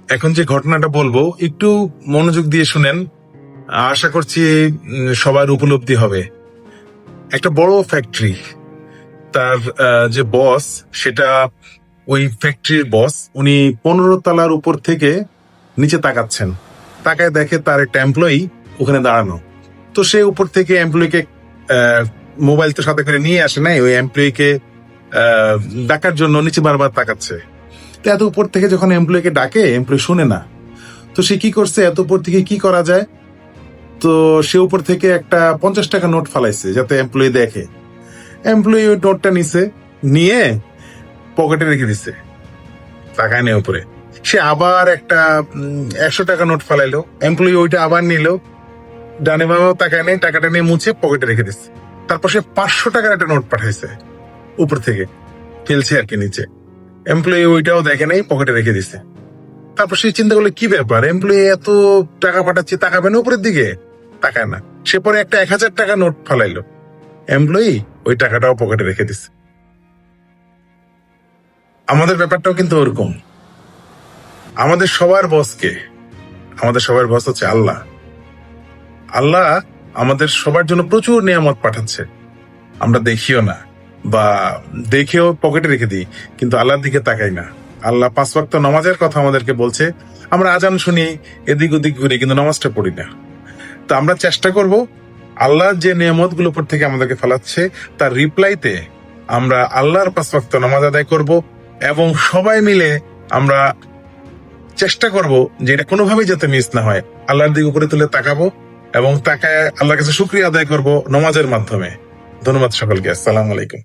এখন যে ঘটনাটা বলবো একটু মনোযোগ দিয়ে শুনেন, আশা করছি সবার উপলব্ধি হবে। একটা বড় ফ্যাক্টরি, তার যে বস, সেটা ওই ফ্যাক্টরির বস, উনি 15 তলার উপর থেকে নিচে তাকাচ্ছেন। তাকায় দেখে তার একটা এমপ্লয়ি ওখানে দাঁড়ানো। তো সে উপর থেকে এমপ্লয়িকে মোবাইল তো সাথে করে নিয়ে আসে নাই, ওই এমপ্লয়িকে ডাকার জন্য নিচে বারবার তাকাচ্ছে। তো এত উপর থেকে যখন এমপ্লয়িকে ডাকে, এমপ্লয়ি শুনে না। তো সে কি করছে, এত উপর থেকে কি করা যায়, তো সে উপর থেকে একটা 50 টাকা নোট ফালাইছে যাতে এমপ্লয়ি দেখে। এমপ্লয়ি ওই নোটটা নিছে, নিয়ে পকেটে রেখে দিছে, তাকায় নেই উপরে। সে আবার একটা 100 টাকা নোট ফালাইলো, এমপ্লয়ি ওইটা আবার নিল, ডানে বামেও তাকায় নেই, টাকাটা নিয়ে মুছে পকেটে রেখে দিচ্ছে। তারপর সে 500 টাকার একটা নোট পাঠাইছে, উপর থেকে ফেলছে আর কি নিচে। এমপ্লয়ি ওইটাও দেখে নেই, পকেটে রেখে দিছে। তারপর সে চিন্তা করলো কি ব্যাপার, এমপ্লয়ি এত টাকা পাঠাচ্ছে, তাকাবে না উপরের দিকে? তাকায় না। সে পরে একটা 1000 টাকা নোট ফালাইলো, এমপ্লয়ি ওই টাকাটাও পকেটে রেখে দিছে। আমাদের ব্যাপারটাও কিন্তু ওরকম। আমাদের সবার বসকে, আমাদের সবার বস হচ্ছে আল্লাহ। আল্লাহ আমাদের সবার জন্য প্রচুর নিয়ামত পাঠাচ্ছে, আমরা দেখিও না, বা দেখেও পকেটে রেখে দিই, কিন্তু আল্লাহর দিকে তাকাই না। আল্লাহ 5 ওয়াক্ত নামাজের কথা আমাদেরকে বলছে, আমরা আজান শুনি, এদিক ওদিক ঘুরি, কিন্তু নামাজটা পড়ি না। তো আমরা চেষ্টা করব আল্লাহ যে নিয়ামত গুলো উপর থেকে আমাদেরকে ফেলাচ্ছে, তার রিপ্লাইতে আমরা আল্লাহর 5 ওয়াক্ত নামাজ আদায় করব, এবং সবাই মিলে আমরা চেষ্টা করব যে এটা কোনোভাবেই যাতে মিস না হয়। আল্লাহর দিকে উপরে তুলে তাকাবো এবং তাকায় আল্লাহর কাছে শুকরিয়া আদায় করব নামাজের মাধ্যমে। ধন্যবাদ সকলকে। আসসালামু আলাইকুম।